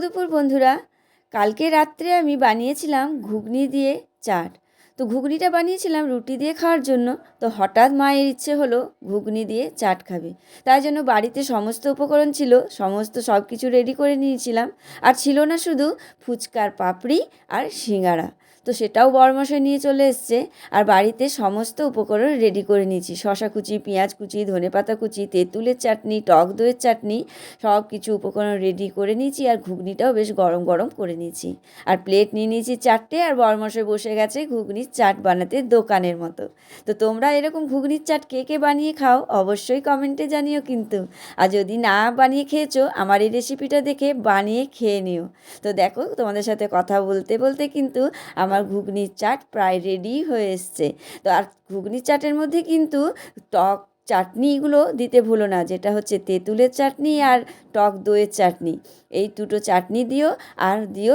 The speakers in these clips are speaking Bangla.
দুপুর বন্ধুরা। কালকে রাত্রে আমি বানিয়েছিলাম ঘুগনি দিয়ে চাট। তো ঘুগনিটা বানিয়েছিলাম রুটি দিয়ে খাওয়ার জন্য। তো হঠাৎ মায়ের ইচ্ছে হলো ঘুগনি দিয়ে চাট খাবে। তাই জন্য বাড়িতে সমস্ত উপকরণ ছিল, সমস্ত সব কিছু রেডি করে নিয়েছিলাম। আর ছিল না শুধু ফুচকার পাপড়ি আর সিঙ্গারা। তো সেটাও বড়মশাই নিয়ে চলে এসছে। আর বাড়িতে সমস্ত উপকরণ রেডি করে নিয়েছি, শশা কুচি, পেঁয়াজ কুচি, ধনেপাতা কুচি, তেঁতুলের চাটনি, টক দইয়ের চাটনি, সব কিছু উপকরণ রেডি করে নিয়েছি। আর ঘুগনিটাও বেশ গরম গরম করে নিয়েছি। আর প্লেট নিয়ে নিয়েছি চারটে। আর বড়মশাই বসে গেছে ঘুগনির চাট বানাতে দোকানের মতো। তো তোমরা এরকম ঘুগনির চাট কে কে বানিয়ে খাও অবশ্যই কমেন্টে জানিও কিন্তু। আর যদি না বানিয়ে খেয়েছো, আমার এই রেসিপিটা দেখে বানিয়ে খেয়ে নিও। তো দেখো, তোমাদের সাথে কথা বলতে বলতে কিন্তু আমার ঘুগনির চাট প্রায় রেডি হয়ে এসছে। তো আর ঘুগনির চাটের মধ্যে কিন্তু টক চাটনিগুলো দিতে ভুলো না, যেটা হচ্ছে তেঁতুলের চাটনি আর টক দইয়ের চাটনি। এই দুটো চাটনি দিও। আর দিও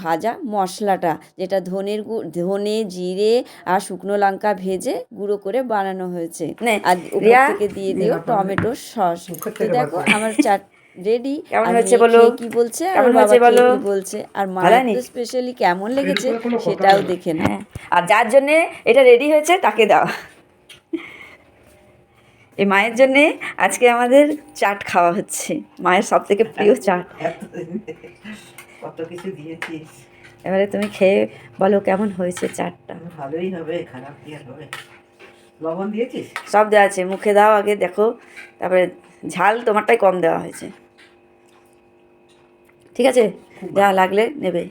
ভাজা মশলাটা, যেটা ধনে জিরে আর শুকনো লঙ্কা ভেজে গুঁড়ো করে বানানো হয়েছে। আর উপর থেকে দিয়ে দিও টমেটো সস। তো দেখো আমার চাট রেডি। কেমন আর হয়েছে মেয়ে বলো? খেয়ে কি বলছে আর কেমন ওর বাবা হয়েছে বলো? খেয়ে কি বলছে, আর ভালো মায়ের হয়নি? তো স্পেশালি কেমন লেগেছে সেটাও দেখে না। হ্যাঁ, আর যার জন্যে এটা রেডি হয়েছে তাকে দাও। এই মায়ের জন্যে আজকে আমাদের চাট খাওয়া হচ্ছে, মায়ের সব থেকে প্রিয় চাট। কত কিছু দিয়েছিস। এবারে তুমি খেয়ে বলো কেমন হয়েছে চাটটা। ভালোই হবে, খারাপ কি আর হবে। লবণ দিয়েছিস? সব দেওয়া আছে, মুখে দাও আগে দেখো, তারপরে ঝাল তোমারটাই কম দেওয়া হয়েছে। ঠিক আছে, যা লাগলে নেবে।